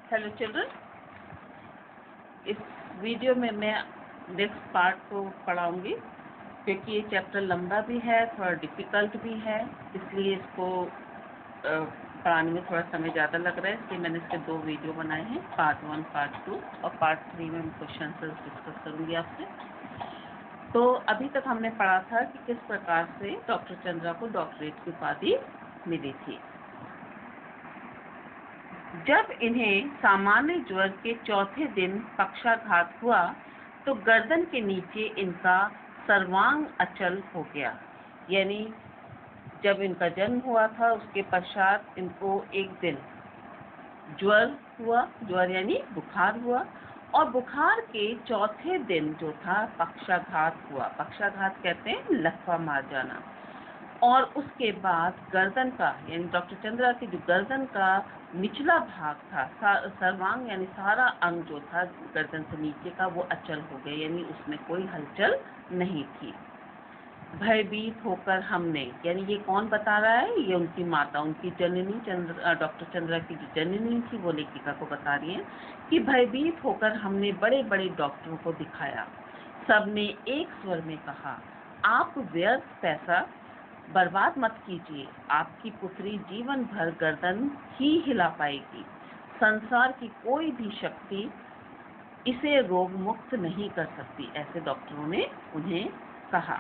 Hello children, इस video में मैं नेक्स्ट पार्ट को पढ़ाऊंगी क्योंकि ये चैप्टर लंबा भी है, थोड़ा डिफ़िकल्ट भी है, इसलिए इसको पढ़ाने में थोड़ा समय ज़्यादा लग रहा है। इसलिए मैंने इसके 2 वीडियो बनाए हैं, पार्ट 1, पार्ट 2 और पार्ट 3 में मैं क्वेश्चन आंसर डिस्कस करूँगी आपसे। तो अभी तक हमने पढ़ा था कि किस प्रकार से डॉक्टर चंद्रा को डॉक्टरेट की उपाधि मिली थी। जब इन्हें सामान्य ज्वर के चौथे दिन पक्षाघात हुआ तो गर्दन के नीचे इनका सर्वांग अचल हो गया। यानी जब इनका जन्म हुआ था उसके पश्चात इनको एक दिन ज्वर हुआ, ज्वर यानी बुखार हुआ, और बुखार के चौथे दिन जो था पक्षाघात हुआ। पक्षाघात कहते हैं लकवा मार जाना। और उसके बाद गर्दन का यानी डॉक्टर चंद्रा की जो गर्दन का निचला भाग था, सर्वांग यानी सारा अंग जो था गर्दन से नीचे का, वो अचल हो गया, यानी उसमें कोई हलचल नहीं थी। भयभीत होकर हमने, यानी ये कौन बता रहा है? ये उनकी माता, उनकी जननी डॉक्टर चंद्रा की जो जननी थी वो लेखिका को बता रही है कि भयभीत होकर हमने बड़े बड़े डॉक्टरों को दिखाया। सबने एक स्वर में कहा, आप व्यर्थ पैसा बर्बाद मत कीजिए, आपकी पुत्री जीवन भर गर्दन ही हिला पाएगी। संसार की कोई भी शक्ति इसे रोग मुक्त नहीं कर सकती, ऐसे डॉक्टरों ने उन्हें कहा।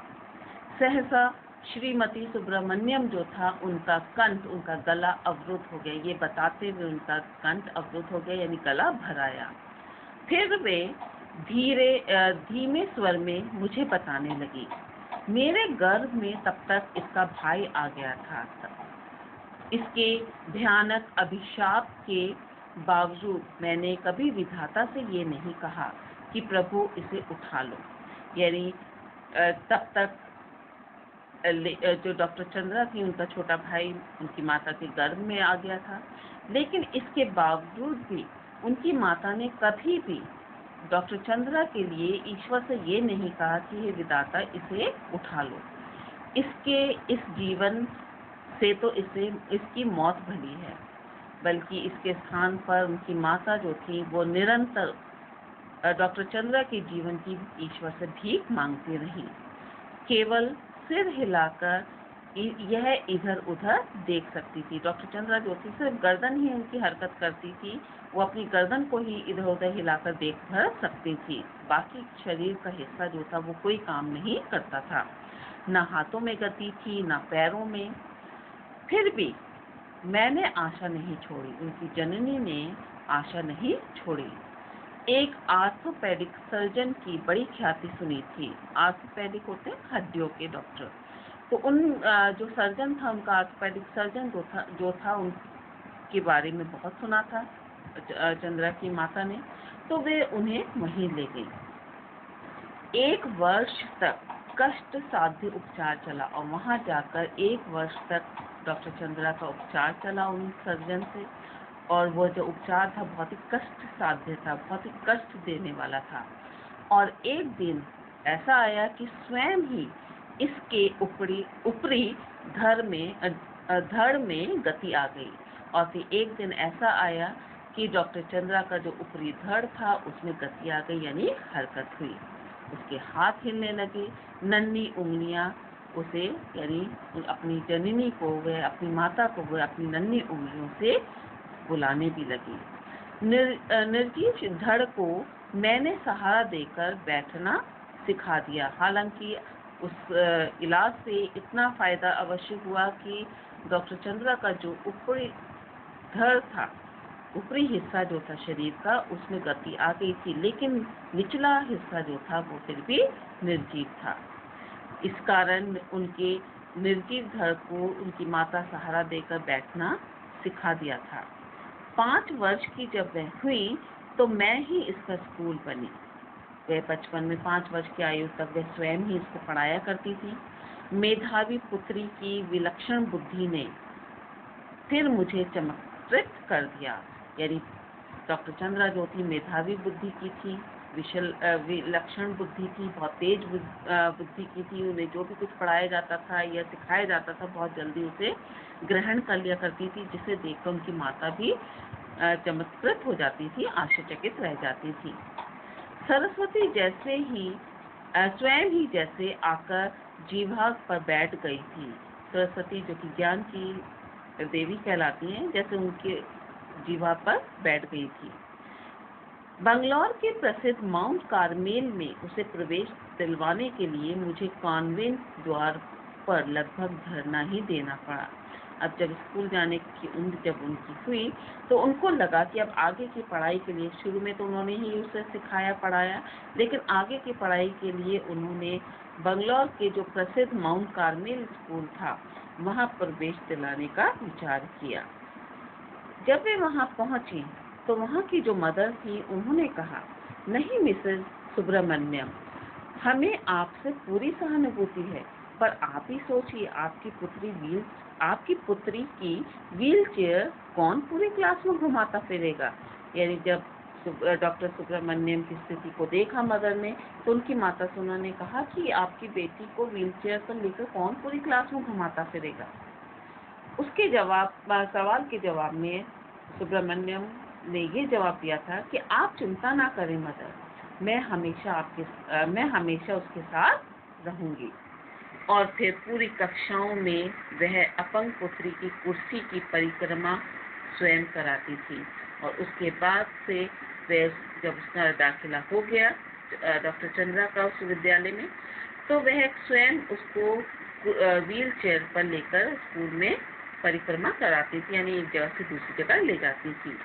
सहसा श्रीमती सुब्रमण्यम जो था उनका कंठ, उनका गला अवरुद्ध हो गया। ये बताते हुए उनका कंठ अवरुद्ध हो गया यानी गला भर आया। फिर वे धीमे स्वर में मुझे बताने लगी, मेरे गर्भ में तब तक इसका भाई आ गया था। इसके भयानक अभिशाप के बावजूद मैंने कभी विधाता से ये नहीं कहा कि प्रभु इसे उठा लो। यानी तब तक जो डॉक्टर चंद्रा थी उनका छोटा भाई उनकी माता के गर्भ में आ गया था, लेकिन इसके बावजूद भी उनकी माता ने कभी भी डॉक्टर चंद्रा के लिए ईश्वर से ये नहीं कहा कि हे विधाता इसे उठा लो। इसके इस जीवन से तो इसकी मौत भली है, बल्कि इसके स्थान पर उनकी माता जो थी वो निरंतर डॉक्टर चंद्रा के जीवन की ईश्वर से भीख मांगती रही। केवल सिर हिलाकर यह इधर उधर देख सकती थी। डॉक्टर चंद्रा जो थी सिर्फ गर्दन ही उनकी हरकत करती थी, वो अपनी गर्दन को ही इधर उधर हिलाकर देख भर सकती थी। बाकी शरीर का हिस्सा जो था वो कोई काम नहीं करता था, ना हाथों में गति थी ना पैरों में। फिर भी मैंने आशा नहीं छोड़ी, उनकी जननी ने आशा नहीं छोड़ी। एक आर्थोपेडिक सर्जन की बड़ी ख्याति सुनी थी। आर्थोपेडिक होते हैं हड्डियों के डॉक्टर। तो उन जो सर्जन था, उनका आर्थोपेडिक सर्जन जो था उनके बारे में बहुत सुना था चंद्रा की माता ने, तो वे उन्हें वहीं ले गई। 1 वर्ष तक कष्ट साध्य उपचार चला और वहां जाकर 1 वर्ष तक डॉक्टर चंद्रा का उपचार चला उन सर्जन से। और वो जो उपचार था बहुत ही कष्ट साध्य था, बहुत ही कष्ट देने वाला था। और एक दिन ऐसा आया कि स्वयं ही इसके ऊपरी धड़ में गति आ गई। और फिर एक दिन ऐसा आया कि डॉक्टर चंद्रा का जो ऊपरी धड़ था उसमें गति आ गई, यानी हरकत हुई। उसके हाथ हिलने लगे, नन्ही उंगलियां उसे, यानी अपनी जननी को, वह अपनी माता को वह अपनी नन्ही उंगलियों से बुलाने भी लगी। निर्जीव धड़ को मैंने सहारा देकर बैठना सिखा दिया। हालांकि उस इलाज से इतना फायदा अवश्य हुआ कि डॉक्टर चंद्रा का जो ऊपरी धड़ था, ऊपरी हिस्सा जो था शरीर का, उसमें गति आ गई थी, लेकिन निचला हिस्सा जो था वो फिर भी निर्जीव था। इस कारण उनके निर्जीव धड़ को उनकी माता सहारा देकर बैठना सिखा दिया था। 5 वर्ष की जब वह हुई तो मैं ही इसका स्कूल बनी। वह बचपन में 5 वर्ष की आयु तक वह स्वयं ही इसको पढ़ाया करती थी। मेधावी पुत्री की विलक्षण बुद्धि ने फिर मुझे चमत्कृत कर दिया। यानी डॉक्टर चंद्रा जो थी मेधावी बुद्धि की थी, विलक्षण बुद्धि थी, बहुत तेज बुद्धि की थी। उन्हें जो भी कुछ पढ़ाया जाता था या सिखाया जाता था बहुत जल्दी उसे ग्रहण कर लिया करती थी, जिसे देखकर उनकी माता भी चमत्कृत हो जाती थी, आश्चर्यचकित रह जाती थी। सरस्वती जैसे ही स्वयं ही जैसे आकर जीवा पर बैठ गई थी। सरस्वती जो कि ज्ञान की देवी कहलाती हैं, जैसे उनके जीवा पर बैठ गई थी। बंगलौर के प्रसिद्ध माउंट कार्मेल में उसे प्रवेश दिलवाने के लिए मुझे कॉन्वेंट द्वार पर लगभग धरना ही देना पड़ा। अब जब स्कूल जाने की उम्र जब उनकी हुई तो उनको लगा कि अब आगे की पढ़ाई के लिए, शुरू में तो उन्होंने ही उसे सिखाया पढ़ाया, लेकिन आगे की पढ़ाई के लिए उन्होंने बंगलौर के जो प्रसिद्ध माउंट कार्मेल स्कूल था वहां प्रवेश दिलाने का विचार किया। जब वे वहां पहुंची तो वहां की जो मदर थी उन्होंने कहा, नहीं मिसेस सुब्रमण्यम, हमें आपसे पूरी सहानुभूति है, पर आप ही सोचिए, आपकी पुत्री की व्हील चेयर कौन पूरी क्लास में घुमाता फिरेगा। यानी जब डॉक्टर सुब्रमण्यम की स्थिति को देखा मदर ने, तो उनकी माता से उन्होंने कहा कि आपकी बेटी को व्हील चेयर पर लेकर कौन पूरी क्लास में घुमाता फिरेगा। उसके सवाल के जवाब में सुब्रमण्यम ने ये जवाब दिया था कि आप चिंता ना करें मदर, मैं हमेशा उसके साथ रहूंगी। और फिर पूरी कक्षाओं में वह अपंग पुत्री की कुर्सी की परिक्रमा स्वयं कराती थी। और उसके बाद से वह, जब उसका दाखिला हो गया डॉक्टर चंद्रा का उस विद्यालय में, तो वह स्वयं उसको व्हील चेयर पर लेकर स्कूल में परिक्रमा कराती थी, यानी एक जगह से दूसरी जगह ले जाती थी।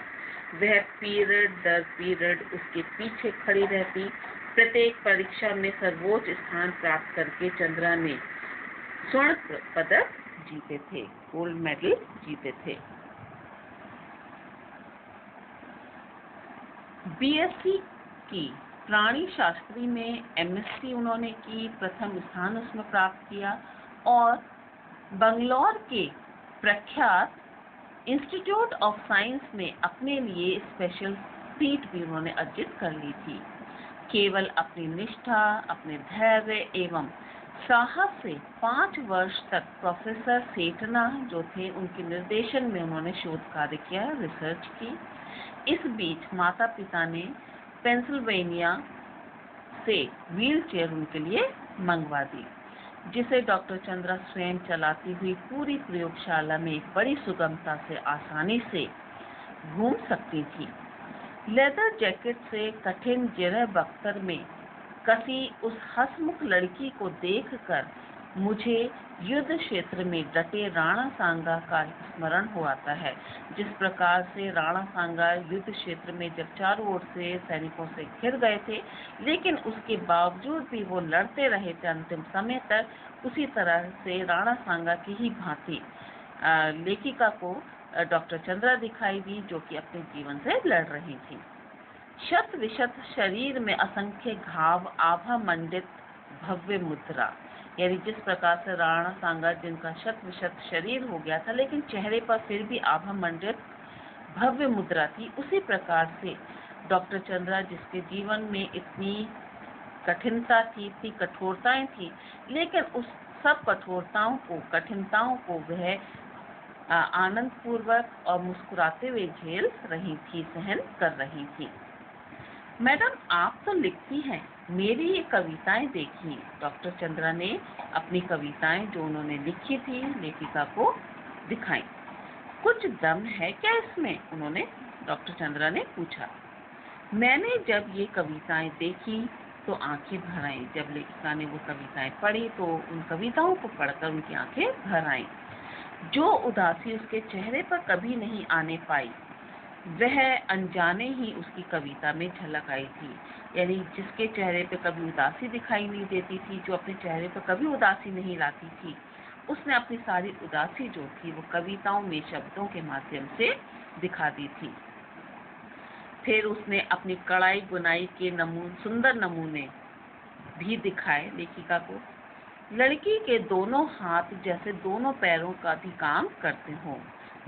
वह पीरियड दर पीरियड उसके पीछे खड़ी रहती। प्रत्येक परीक्षा में सर्वोच्च स्थान प्राप्त करके चंद्रा ने स्वर्ण पदक जीते थे, गोल्ड मेडल जीते थे। बीएससी की प्राणी शास्त्री में एमएससी उन्होंने की, प्रथम स्थान उसमें प्राप्त किया और बंगलौर के प्रख्यात इंस्टीट्यूट ऑफ साइंस में अपने लिए स्पेशल सीट भी उन्होंने अर्जित कर ली थी। केवल अपनी निष्ठा, अपने धैर्य एवं साहस से 5 वर्ष तक प्रोफेसर सेठना जो थे उनके निर्देशन में उन्होंने शोध कार्य किया, रिसर्च की। इस बीच माता पिता ने पेंसिल्वेनिया से व्हील चेयर उनके लिए मंगवा दी, जिसे डॉक्टर चंद्रा स्वयं चलाती हुई पूरी प्रयोगशाला में बड़ी सुगमता से आसानी से घूम सकती थी। लेदर जैकेट से कठिन जिरह बख्तर में कसी उस हंसमुख लड़की को देखकर मुझे युद्ध क्षेत्र में डटे राणा सांगा का स्मरण हो आता है। जिस प्रकार से राणा सांगा युद्ध क्षेत्र में जब चारों ओर से सैनिकों से घिर गए थे, लेकिन उसके बावजूद भी वो लड़ते रहे थे अंतिम समय तक, उसी तरह से राणा सांगा की ही भांति लेखिका को डॉक्टर चंद्रा दिखाई दी, जो कि अपने जीवन से लड़ रही थी। शत विशत शरीर में असंख्य घाव, आभा मंडित भव्य मुद्रा, यानी जिस प्रकार से राणा सांगा जिनका शत विशत शरीर हो गया था लेकिन चेहरे पर फिर भी आभा मंडित भव्य मुद्रा थी, उसी प्रकार से डॉक्टर चंद्रा जिसके जीवन में इतनी कठिनता थी, इतनी कठोरताएं थी, लेकिन उस सब कठिनताओं को वह आनंद पूर्वक और मुस्कुराते हुए झेल रही थी, सहन कर रही थी। मैडम, आप तो लिखती हैं, मेरी ये कविताएं देखिए। डॉक्टर चंद्रा ने अपनी कविताएं जो उन्होंने लिखी थी लेखिका को दिखाई। कुछ दम है क्या इसमें? उन्होंने डॉक्टर चंद्रा ने पूछा। मैंने जब ये कविताएं देखी तो आंखें भर आईं। जब लेखिका ने वो कविताएं पढ़ी तो उन कविताओं को पढ़कर उनकी आंखें भर आईं। जो उदासी उसके चेहरे पर कभी नहीं आने पाई, वह अनजाने ही उसकी कविता में झलक आई थी। यानी जिसके चेहरे पे कभी उदासी दिखाई नहीं देती थी, जो अपने चेहरे पर कभी उदासी नहीं लाती थी, उसने अपनी सारी उदासी जो थी वो कविताओं में शब्दों के माध्यम से दिखा दी थी। फिर उसने अपनी कढ़ाई बुनाई के सुंदर नमूने भी दिखाए लेखिका को। लड़की के दोनों हाथ जैसे दोनों पैरों का भी काम करते हों,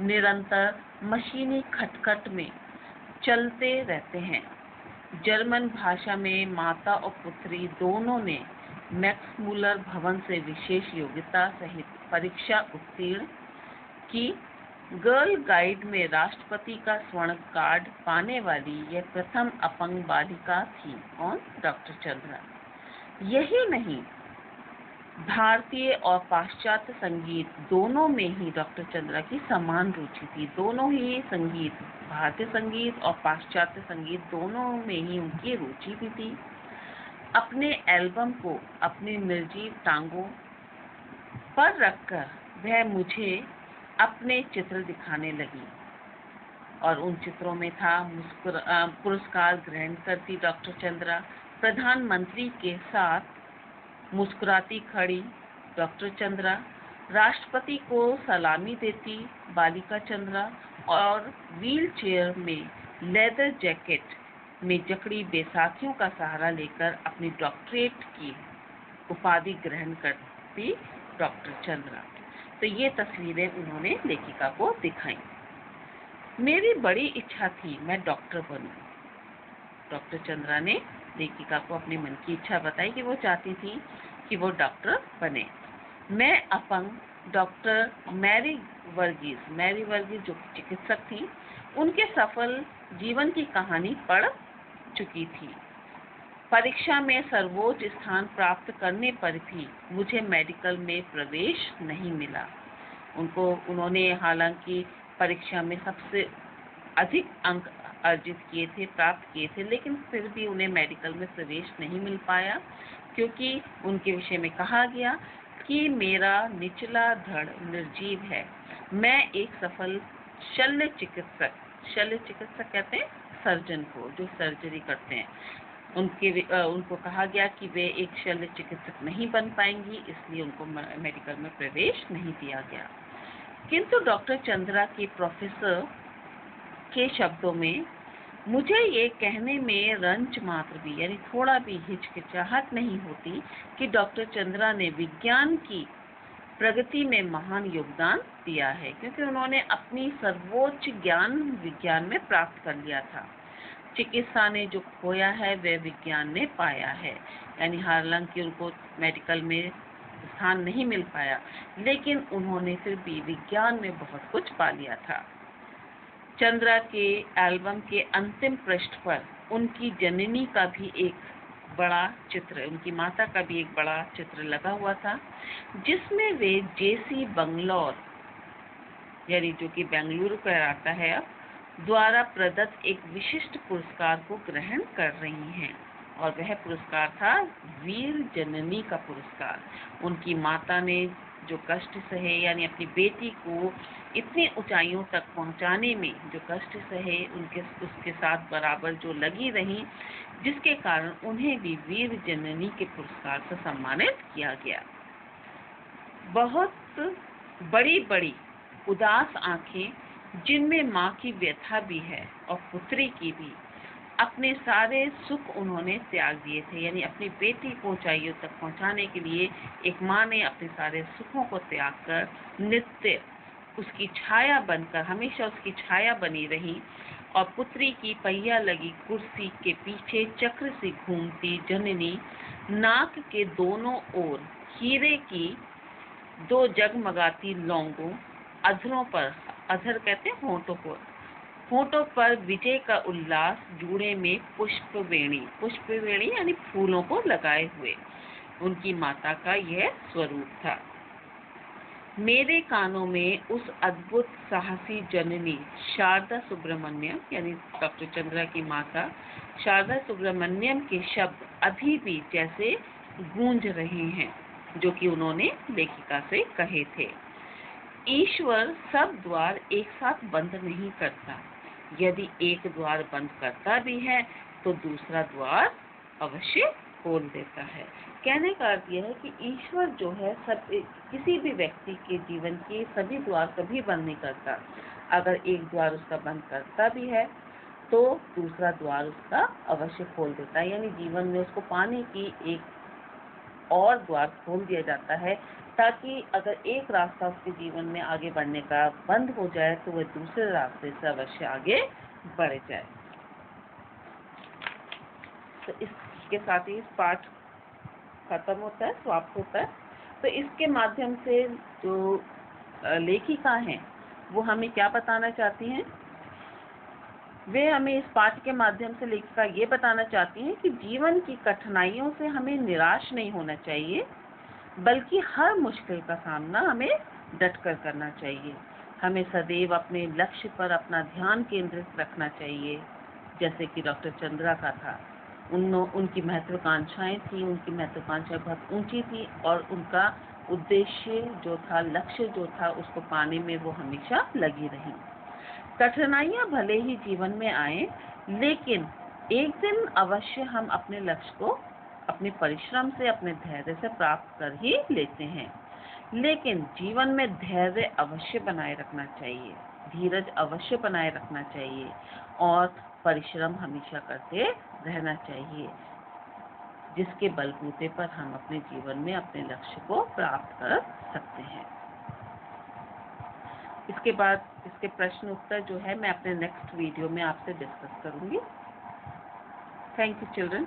निरंतर मशीनी खटखट में चलते रहते हैं। जर्मन भाषा में माता और पुत्री दोनों ने मैक्समूलर भवन से विशेष योग्यता सहित परीक्षा उत्तीर्ण की। गर्ल गाइड में राष्ट्रपति का स्वर्ण कार्ड पाने वाली यह प्रथम अपंग बालिका थी। कौन? डॉक्टर चंद्रा। यही नहीं, भारतीय और पाश्चात्य संगीत दोनों में ही डॉक्टर चंद्रा की समान रुचि थी। दोनों ही संगीत, भारतीय संगीत और पाश्चात्य संगीत दोनों में ही उनकी रुचि भी थी। अपने एल्बम को अपनी निर्जीव टांगों पर रखकर वह मुझे अपने चित्र दिखाने लगी और उन चित्रों में था पुरस्कार ग्रहण करती डॉक्टर चंद्रा, प्रधानमंत्री के साथ मुस्कुराती खड़ी डॉक्टर चंद्रा, राष्ट्रपति को सलामी देती बालिका चंद्रा और व्हील चेयर में लेदर जैकेट में जकड़ी बैसाखियों का सहारा लेकर अपनी डॉक्टरेट की उपाधि ग्रहण करती डॉक्टर चंद्रा। तो ये तस्वीरें उन्होंने लेखिका को दिखाई। मेरी बड़ी इच्छा थी मैं डॉक्टर बनूं। डॉक्टर चंद्रा ने लेखिका को अपने मन की इच्छा बताई कि वो चाहती थी कि वो डॉक्टर बने। मैं अपंग डॉक्टर मैरी वर्गीस जो चिकित्सक थी, उनके सफल जीवन की कहानी पढ़ चुकी थी। परीक्षा में सर्वोच्च स्थान प्राप्त करने पर भी मुझे मेडिकल में प्रवेश नहीं मिला। उन्होंने हालांकि परीक्षा में सबसे अधिक अंक प्राप्त किए थे, लेकिन फिर भी उन्हें मेडिकल में प्रवेश नहीं मिल पाया, क्योंकि उनके विषय में कहा गया कि मेरा निचला धड़ निर्जीव है। मैं एक सफल शल्य चिकित्सक कहते हैं सर्जन को, जो सर्जरी करते हैं, उनको कहा गया कि वे एक शल्य चिकित्सक नहीं बन पाएंगी, इसलिए उनको मेडिकल में प्रवेश नहीं दिया गया। किंतु डॉक्टर चंद्रा के प्रोफेसर के शब्दों में मुझे ये कहने में रंच मात्र भी यानी थोड़ा भी हिचकिचाहट नहीं होती कि डॉक्टर चंद्रा ने विज्ञान की प्रगति में महान योगदान दिया है, क्योंकि उन्होंने अपनी सर्वोच्च ज्ञान विज्ञान में प्राप्त कर लिया था। चिकित्सा ने जो खोया है वह विज्ञान ने पाया है। यानी हालांकि उनको मेडिकल में स्थान नहीं मिल पाया, लेकिन उन्होंने फिर भी विज्ञान में बहुत कुछ पा लिया था। चंद्रा के एल्बम के अंतिम पृष्ठ पर उनकी जननी का भी एक बड़ा चित्र, उनकी माता का भी एक बड़ा चित्र लगा हुआ था, जिसमें वे जेसी बंगलौर यानी जो कि बेंगलुरु कहलाता है अब, द्वारा प्रदत्त एक विशिष्ट पुरस्कार को ग्रहण कर रही हैं, और वह पुरस्कार था वीर जननी का पुरस्कार। उनकी माता ने जो कष्ट सहे, यानी अपनी बेटी को इतनी ऊंचाइयों तक पहुंचाने में जो कष्ट सहे, उसके साथ बराबर जो लगी रही, जिसके कारण उन्हें भी वीर जननी के पुरस्कार से सम्मानित किया गया। बहुत बड़ी बड़ी उदास आंखें, जिनमें माँ की व्यथा भी है और पुत्री की भी, अपने सारे सुख उन्होंने त्याग दिए थे। यानी अपनी बेटी को ऊंचाइयों तक पहुंचाने के लिए एक माँ ने अपने सारे सुखों को त्याग कर नित्य उसकी छाया बनकर, हमेशा उसकी छाया बनी रही, और पुत्री की पहिया लगी कुर्सी के पीछे चक्र से घूमती जननी, नाक के दोनों ओर हीरे की दो जगमगाती लौंगों, अधरों पर, अधर कहते हैं होंठों पर विजय का उल्लास, जूड़े में पुष्पवेणी यानी फूलों को लगाए हुए उनकी माता का यह स्वरूप था। मेरे कानों में उस अद्भुत साहसी जननी शारदा सुब्रमण्यम यानी डॉक्टर चंद्रा की माता शारदा सुब्रमण्यम के शब्द अभी भी जैसे गूंज रहे हैं, जो कि उन्होंने लेखिका से कहे थे। ईश्वर सब द्वार एक साथ बंद नहीं करता। यदि एक द्वार बंद करता भी है तो दूसरा द्वार अवश्य खोल देता है। कहने का अर्थ यह है कि ईश्वर जो है सब किसी भी व्यक्ति के जीवन के सभी द्वार कभी बंद नहीं करता। अगर एक द्वार उसका बंद करता भी है तो दूसरा द्वार उसका अवश्य खोल देता है। यानी जीवन में उसको पाने की एक और द्वार खोल दिया जाता है, ताकि अगर एक रास्ता उसके जीवन में आगे बढ़ने का बंद हो जाए तो वह दूसरे रास्ते से अवश्य आगे बढ़ जाए। तो इसके साथ ही इस पाठ खत्म होता है, समाप्त होता है। तो इसके माध्यम से जो लेखिका हैं वो हमें क्या बताना चाहती हैं? वे हमें इस पाठ के माध्यम से लेखिका ये बताना चाहती हैं कि जीवन की कठिनाइयों से हमें निराश नहीं होना चाहिए, बल्कि हर मुश्किल का सामना हमें डटकर करना चाहिए। हमें सदैव अपने लक्ष्य पर अपना ध्यान केंद्रित रखना चाहिए, जैसे कि डॉक्टर चंद्रा का था। उनकी महत्वाकांक्षाएं थी, उनकी महत्वाकांक्षाएं बहुत ऊंची थी और उनका उद्देश्य जो था, लक्ष्य जो था, उसको पाने में वो हमेशा लगी रही। कठिनाइयां भले ही जीवन में आए, लेकिन एक दिन अवश्य हम अपने लक्ष्य को अपने परिश्रम से, अपने धैर्य से प्राप्त कर ही लेते हैं। लेकिन जीवन में धैर्य अवश्य बनाए रखना चाहिए, धीरज अवश्य बनाए रखना चाहिए और परिश्रम हमेशा करते रहना चाहिए, जिसके बलबूते पर हम अपने जीवन में अपने लक्ष्य को प्राप्त कर सकते हैं। इसके बाद इसके प्रश्न उत्तर जो है मैं अपने नेक्स्ट वीडियो में आपसे डिस्कस करूंगी। Thank you children.